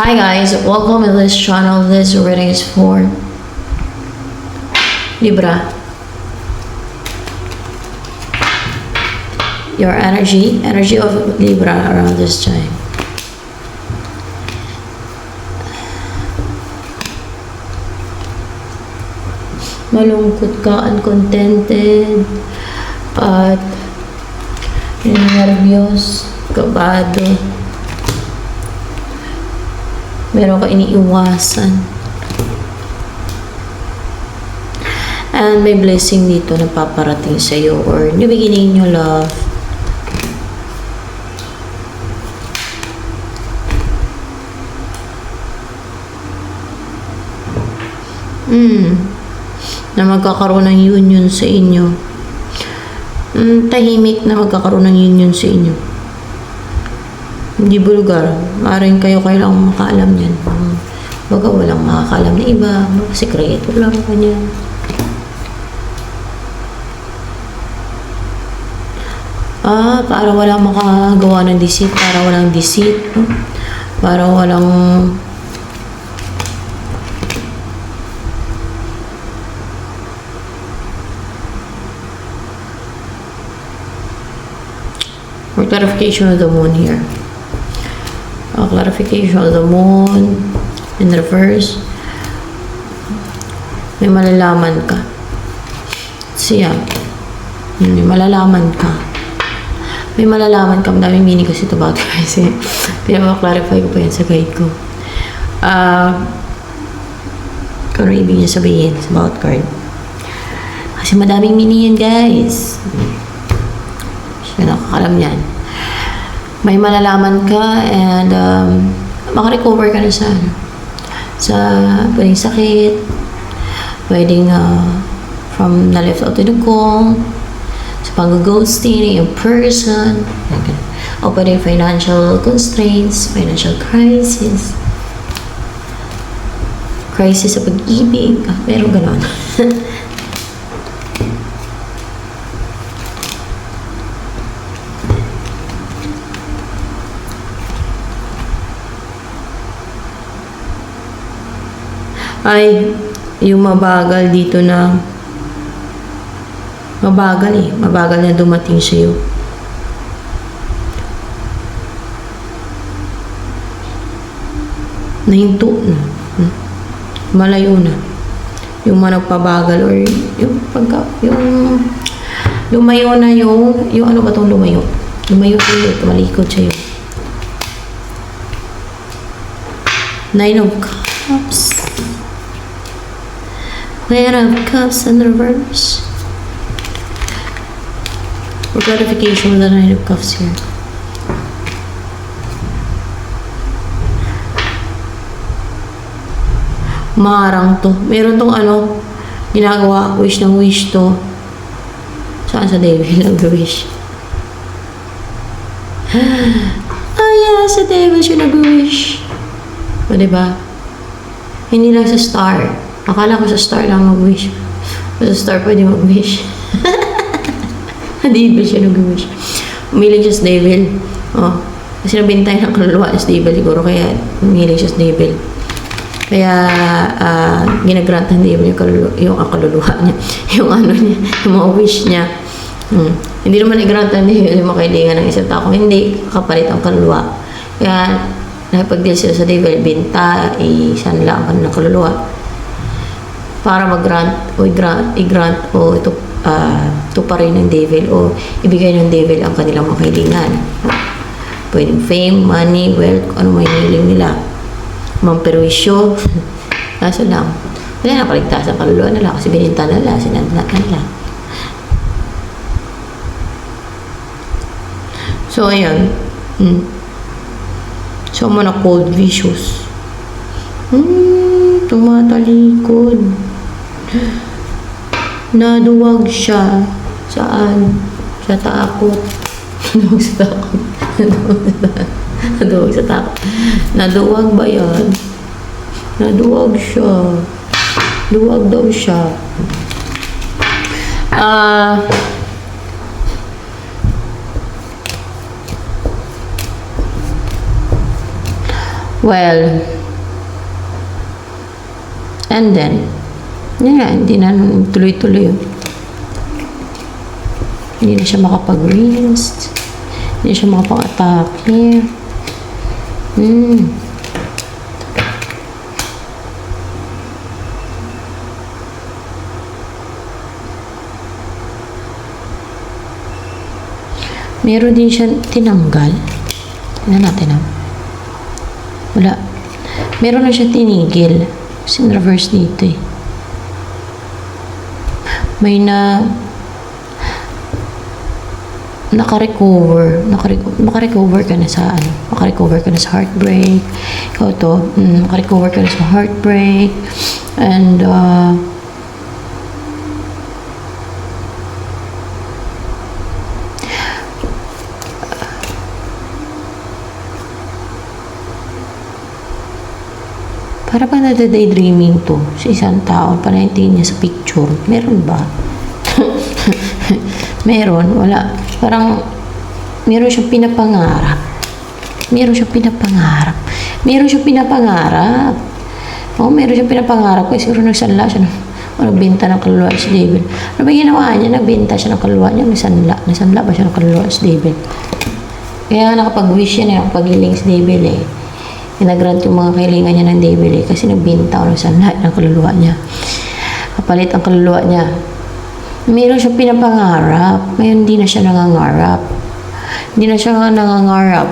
Hi guys, welcome to this channel. This reading is for Libra. Your energy of Libra around this time. Malungkot ka, uncontented, at nervyos, kabado. Meron ka iniiwasan. And may blessing dito na paparating sa iyo or new beginning, new love. Na magkakaroon ng union sa inyo. Tahimik na magkakaroon ng union sa inyo. Hindi bulgar. Maaaring kayo lang makaalam yan. Baga walang makakaalam na iba. Sikreto lang kanyan. Para walang makagawa ng deceit. Para walang deceit. Para walang for clarification of the moon here. Clarification of the moon in reverse. May malalaman ka. Siya. May malalaman ka. May malalaman ka. Madaming meaning kasi ito about kasi pinaka-clarify ko pa yan sa guide ko. Kung ano ibig niya sabihin sa bawat card. Kasi madaming meaning yan, guys. Siya nakakalam yan. May malalaman ka and makarecover ka na sa pwedeng sakit, pwedeng from na left out to the call, sa pag-ghosting yung person, o pwedeng financial constraints, financial crisis sa pag-ibig, meron ganon. Ay, yung mabagal dito na mabagal na dumating sa'yo. Nahinto na. Malayo na. Yung managpabagal or yung lumayo na yung ano ba tong lumayo? Lumayo sa'yo, tumalikod sa'yo. Nine of Cups. Queen of Cups in reverse. For clarification of the Nine of Cups here. Marang to. Meron tong ginagawa, wish ng wish to. Saan sa devil nag-wish? Sa devil siya nag-wish. O diba? Hindi lang sa star. Akala ko sa star lang mag-wish. Sa star pwede mag-wish. Devil siya nag-wish. Umiling siya sa devil. Kasi nabintay ng kaluluwa sa devil siguro. Kaya umiling siya sa devil. Kaya ginagrant ng devil yung kaluluwa niya. Yung niya. Yung mga wish niya. Hindi naman i-grant ng devil yung makailingan ng isang tao. Hindi kapalit ang kaluluwa. Kaya nakipag-deal sila sa devil. Binta, isanla ang kanilang kaluluwa. Para mag-grant o i-grant o ito pa rin ng devil o ibigay ng devil ang kanilang makahilingan. Pwedeng fame, money, wealth, ano may hiling nila. Mamperwisyo. Kaso lang. Wala na kaligtas ang kaluluwa nila kasi bininta nila, sinadla nila. So, ayan. So, mga cold vicious. Tumatalikod. Naduwag siya. Saan? Sa takot. Naduwag sa takot. Naduwag sa takot. Naduwag ba yan? Naduwag siya. Duwag daw siya. Well, And then, yun nga, hindi na tuloy-tuloy. Hindi na siya makapag-rinse. Hindi siya makapag-atake. Meron din siya tinanggal. Tingnan natin wala. Meron na siya tinigil. Sin-reverse dito eh. May naka-recover ka na sa naka-recover ka na sa heartbreak. Ikaw to, naka-recover ka na sa heartbreak. And para ba nade-daydreaming to sa isang tao? Parang tingin niya sa picture. Meron ba? Meron? Wala. Parang meron siyang pinapangarap. Meron siyang pinapangarap. Meron siyang pinapangarap. Meron siyang pinapangarap. Kasi siguro nagsanla siya nagbenta ng kaluluwa si David. Ano ba ginawa niya? Nagbenta siya ng kaluluwa niya. Nasanla ba siya ng kaluluwa si David? Kaya nakapag-wish siya na pag-healing si David eh. Inagrant yung mga kailangan niya ng David eh. Kasi nagbenta o nagsanla ng kaluluwa niya. Kapalit ang kaluluwa niya. Meron siyang pinapangarap. Ngayon, hindi na siya nangangarap. Hindi na siya nangangarap.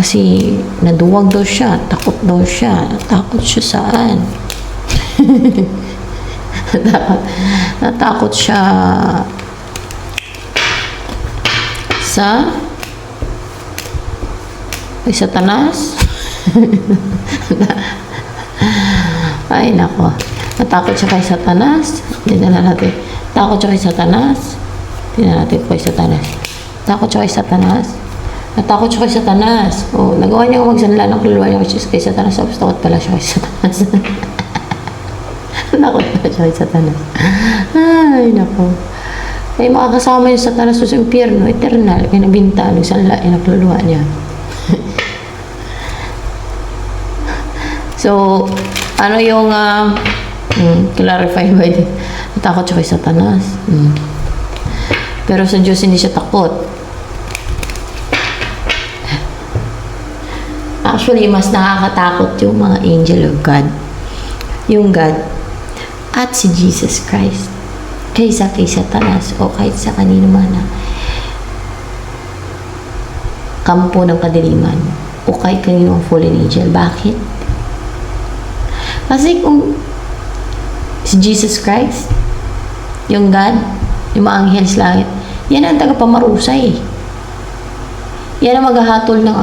Kasi, naduwag daw siya. Takot daw siya. Takot siya saan? Natakot siya sa Satanas. Ay, nako. Natakot siya kay Satanas. Tingnan natin. Takot siya kay Satanas. Tingnan natin kay Satanas. Takot siya kay Satanas. Natakot siya kay Satanas. Nagawa niya magsanla ng kaluluwa niya kay Satanas. Tapos takot pala siya kay Satanas. Takot pala siya kay Satanas. Ay, nako. Ay, makakasama yung Satanas sa impyerno. Eternal. Kaya nabinta. Nagsanla yung kaluluwa niya. So, ano yung clarify ba ito? Natakot siya kay Satanas. Pero sa Diyos hindi siya takot. Actually, mas nakakatakot yung mga angel of God. Yung God at si Jesus Christ. Kaysa kay Satanas o kahit sa kanino man na kampo ng kadiliman o kahit kaninong fallen angel. Bakit? Kasi kung si Jesus Christ, yung God, yung mga anghel sa langit, yan ang tagapamarusay. Yan ang maghahatol ng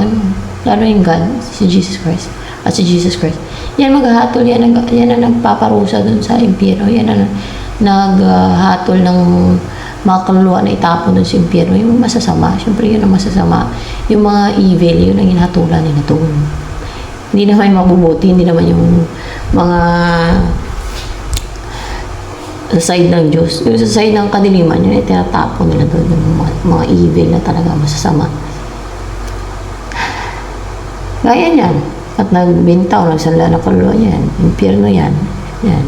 lalo yung God, si Jesus Christ, at si Jesus Christ. Yan maghahatol, yan ang nagpaparusa dun sa impyerno. Yan ang naghahatol ng mga kaluluwa na itapon dun sa impyerno. Yung masasama, syempre yun ang masasama. Yung mga evil, yun ang hinatulan nila doon. Hindi naman yung mabubuti, hindi naman yung mga sa side ng Diyos. Yung sa side ng kadiliman, yun ay tinatapon nila doon yung mga evil na talaga masasama. Gaya yan. At nagbinta o nagsanla ng kaluluwa yan. Impyerno yan. Yan.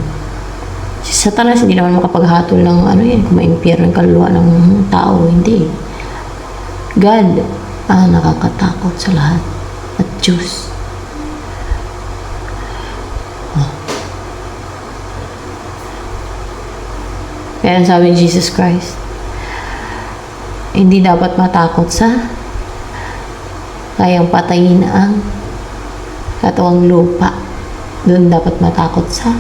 Si Satanas hindi naman makapaghatol ng kung may impyerno yung kaluluwa ng tao. Hindi. God ang nakakatakot sa lahat. At Diyos. Kaya sabi ni Jesus Christ, hindi dapat matakot sa kayang patayin ang katawang lupa. Doon dapat matakot sa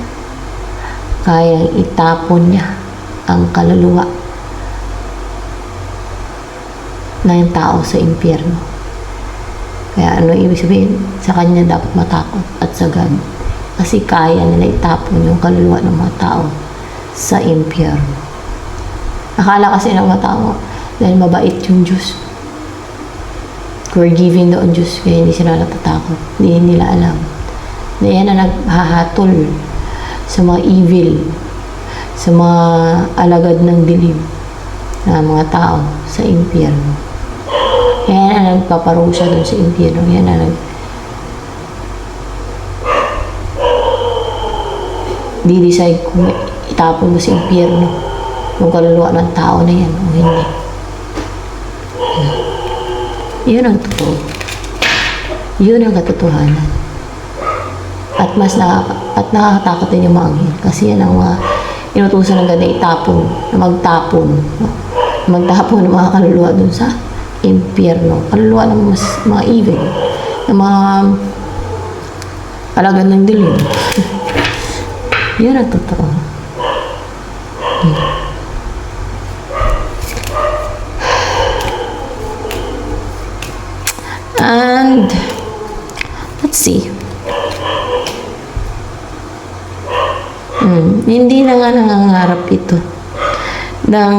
kayang itapon niya ang kaluluwa ng tao sa impyerno. Kaya ano ibig sabihin? Sa kanya dapat matakot at sa God. Kasi kaya nila itapon yung kaluluwa ng mga tao sa impyerno. Akala kasi ng mga tao dahil mabait yung Diyos, forgiving daw ang Diyos, kaya hindi sila natatakot. Hindi nila alam na yan ang naghahatol sa mga evil, sa mga alagad ng dilim na mga tao sa impyerno. Yan ang nagpaparusa doon sa impyerno. Yan ang di-decide kung itapon mo sa impyerno yung kaluluwa ng tao na yan o hindi. Yun ang totoo. Yun ang katotohanan. At nakakatakot din yung mga anghel. Kasi yan ang mga inutusan ng God na itapon, na magtapon. No? Magtapon ng mga kaluluwa dun sa impyerno. Kaluluwa ng mga evil. Ng mga alagad ng dilim. Yun ang totoo. And let's see. Hindi na nga nangangarap ito ng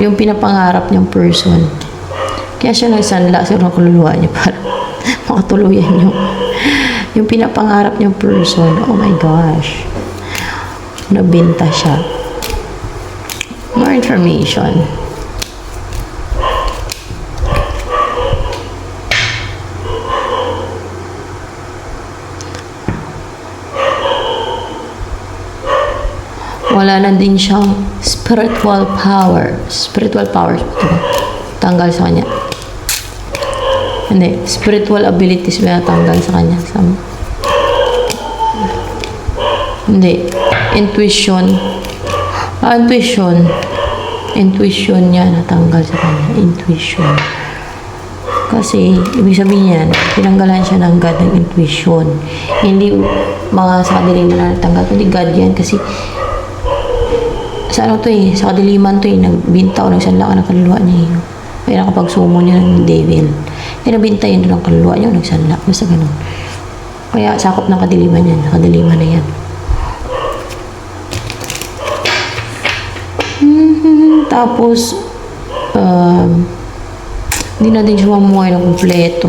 yung pinapangarap niyang person. Kaya siya nagsanla sa kaluluwa niya para makatuluyan yung pinapangarap niyang person. Oh my gosh. Nabinta siya. More information. Wala na din siyang spiritual power. Spiritual powers ito. Tanggal sa kanya. Hindi. Spiritual abilities ba tanggal sa kanya? Hindi. Intuition. Intuition. Intuition niya natanggal sa kanya. Intuition. Kasi, ibig sabihin yan, tinanggalan siya ng God ng intuition. Hindi mga sa kadilim na natanggal. Kundi God yan. Kasi, sa ano to eh, sa kadiliman to eh, nagbinta o nagsanla ka ng kaluluwa niya eh. Kaya nakapagsumo niya ng devil. Kaya nabinta yun doon ang kaluluwa niya o nagsanla. Basta ganun. Kaya sakop ng kadiliman yan. Kadiliman na yan. Tapos, hindi na din siya mamuhay ng kumpleto.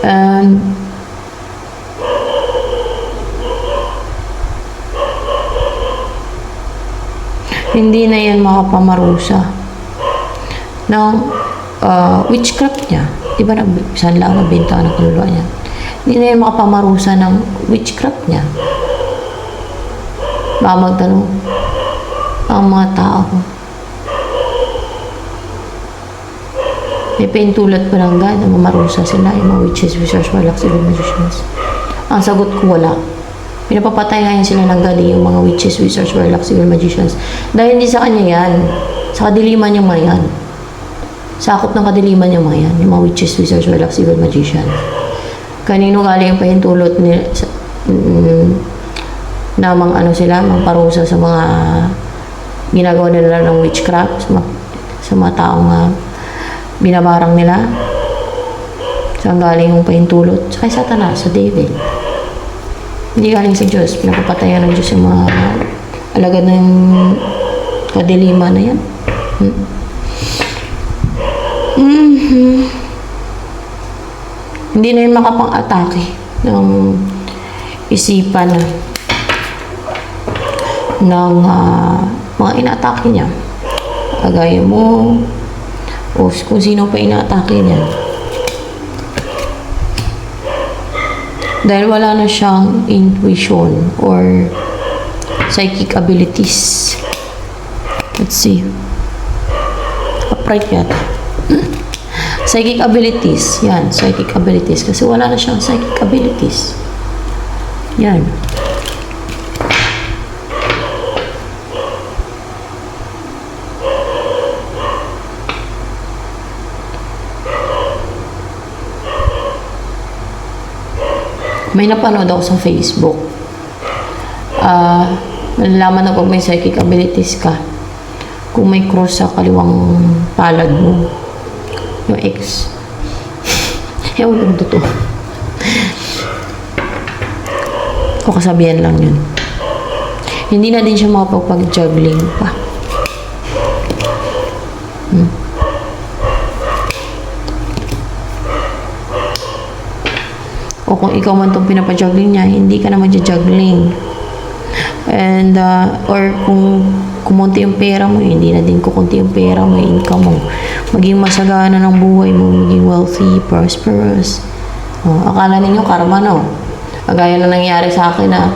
And, hindi na yan makapamarusa ng witchcraft niya. Diba saan lang nabinta ng kaluluwa niya? Hindi na yan makapamarusa ng witchcraft niya. Baka magtanong ang mga tao. May paintulad pa ng God na mamarusa sila, yung mga witches, wizards, warlocks, evil magicians. Ang sagot ko, wala. Pinapapatay ngayon sila ng God yung mga witches, wizards, warlocks, evil magicians. Dahil hindi sa kanya yan. Sa kadiliman yung mga yan. Sakop ng kadiliman yung mga yan. Yung mga witches, wizards, warlocks, evil magicians. Kanino galing yung pahintulot nila na mga ano sila, mga parusa sa mga ginagawa nila ng witchcraft sa mga taong binabarang nila. Saan galing yung pahintulot? Sa kay Satanas, sa devil. Hindi galing sa Diyos. Pinapapatayan ng Diyos yung mga alagad ng kadiliman na yan. Hindi na yun makapang-atake ng isipan ng mga ina-atake niya. Kagaya mo o kung sino pa ina-atake niya. Dahil wala na siyang intuition or psychic abilities. Let's see. Upright yata. Psychic abilities. Yan, psychic abilities. Kasi wala na siyang psychic abilities. Yan. May napanood ako sa Facebook. Malalaman na pag may psychic abilities ka, kung may cross sa kaliwang palad mo, yung X. Ewan kung totoo. O kasabihan lang yun. Hindi na din siya makapag-juggling pa. O kung ikaw man itong pinapajuggling niya, hindi ka na magja-juggling. And, or kumunti yung pera mo, hindi na din kukunti yung pera mo, yung income mo. Maging masagana ng buhay mo, maging wealthy, prosperous. Akala ninyo karma, no? Kagaya na nangyari sa akin na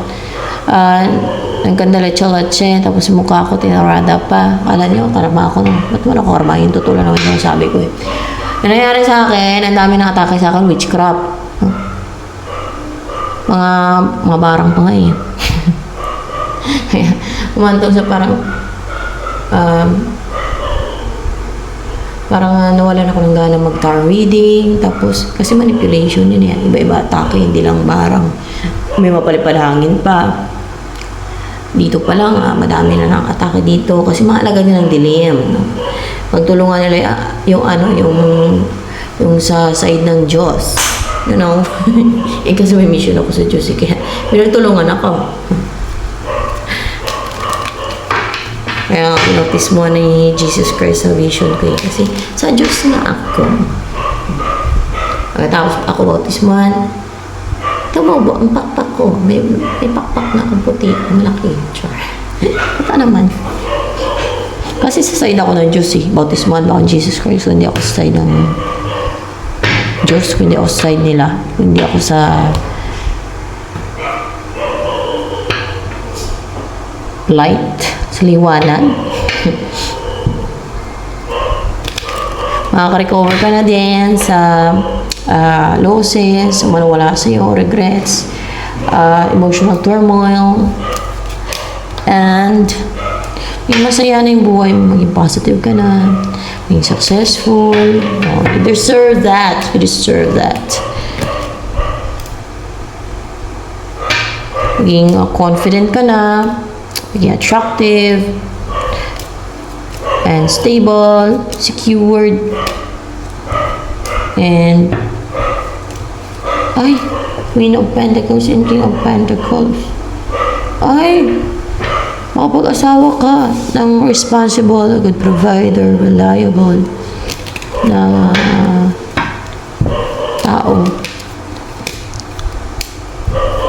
nagkandalacha-lache, tapos mukha ko tinarada pa. Akala niyo, karma ako, no? Ba't wala ko karma? Yung totoo naman yung sabi ko, eh. Yung nangyari sa akin, ang dami nang atake sa akin, witchcraft. Mga barang pa nga, eh. Kaya, umantong sa parang nawalan ako ng gana mag-tar reading, tapos, kasi manipulation yun yan, iba-iba atake, hindi lang barang. May mapalipad-hangin pa. Dito pa lang, madami na ng atake dito, kasi mahalaga din ng dilim. No? Pagtulungan nila yung sa side ng Diyos. You know? Kasi may mission ako sa Diyos, kaya pinagtulungan ako. Kaya notice mo ni Jesus Christ sa vision ko, kasi sa Diyos na ako. Pagkatapos ako bautismuhan, tumubo ang pakpak ko. May pakpak na akong puti, malaki. Char. Ito naman. Kasi sa side ako ng Diyos, bautismuhan ba akong Jesus Christ, hindi ako sa side ng Diyos, hindi ako sa side nila, hindi ako sa light, sa liwanag. Makaka-recover ka na din sa losses, manawala sa iyo, regrets, emotional turmoil, and yung masaya na yung buhay mo, maging positive ka na, maging successful. You deserve that. You deserve that. Maging confident ka na, maging attractive, and stable, secured, and Queen of Pentacles and King of Pentacles. Makapag-asawa ka ng responsible, a good provider, reliable na tao.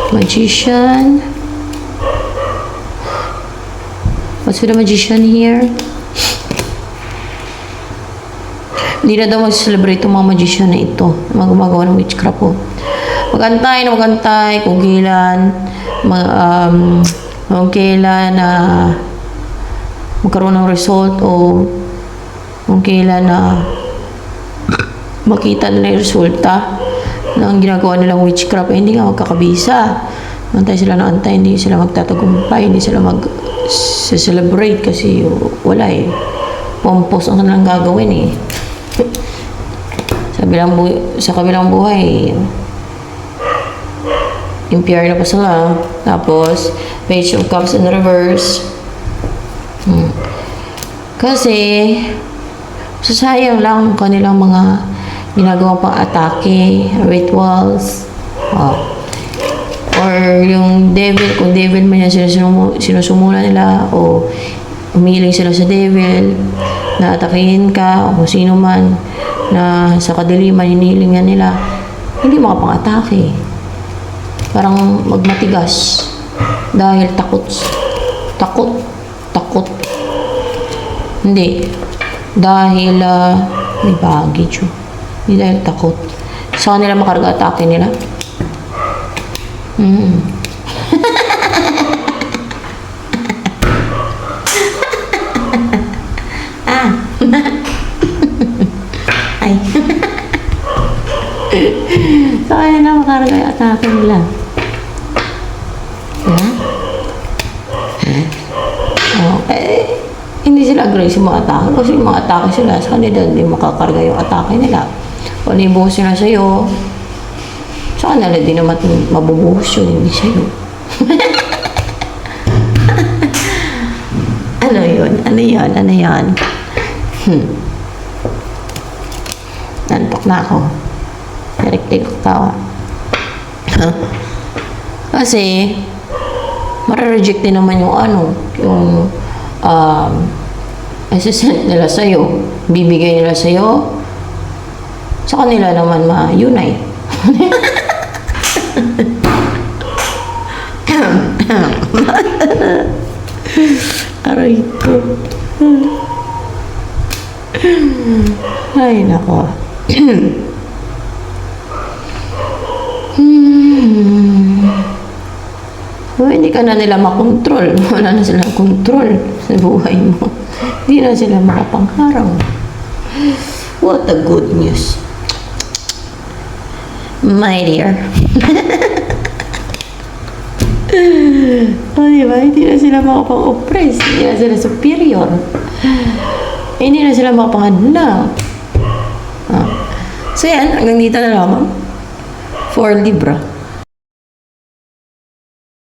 Magician. What's with the magician here? Hindi na daw mag-celebrate yung mga magician na ito. Mga gumagawa ng witchcraft po. Magantay kung kailan magkaroon ng result o kung kailan makita nila yung resulta ng ginagawa nilang witchcraft, hindi nga magkakabisa. Antay sila na antay, hindi sila magtatagumpay, hindi sila mag-celebrate kasi wala, pompos ang kanilang gagawin, sa kabilang buhay, impure na pa sila. Tapos Page of Cups in reverse. Kasi sayang lang kanilang mga ginagawang pang atake, rituals, or yung devil, kung devil man yan sinusumula nila, o umiling sila sa devil na atakihin ka, o kung sino man na sa kadiliman hinihilingan nila, hindi makapang-atake. Parang magmatigas dahil takot. Hindi. Dahil may baggage. Hindi dahil takot. Sa kanila makarga atake nila. Ay. Sa kanila makarga atake nila. Okay. Hindi sila aggressive mga-atake kasi mga-atake sila sa kanila, hindi makakarga yung atake nila. Kung ibuhos sila sa'yo, sa kanila din naman mabubuhos yun, hindi sa'yo. Ano yun? Nantok na ako. Direct-direct ako tawa. Kasi, mara-reject din naman yung assistant nila sa'yo, bibigay nila sa'yo, sa kanila naman ma-unite. Aray ko. Ay, nako. Oh, hindi ka na nila makontrol. Wala na silang kontrol sa buhay mo. Hindi na sila makapangharang. What a good news. My dear. Oh, diba? Hindi na sila makapang-oppress. Hindi na sila superior. Hindi na sila makapangadlang. So yan, hanggang dito na lamang. For Libra.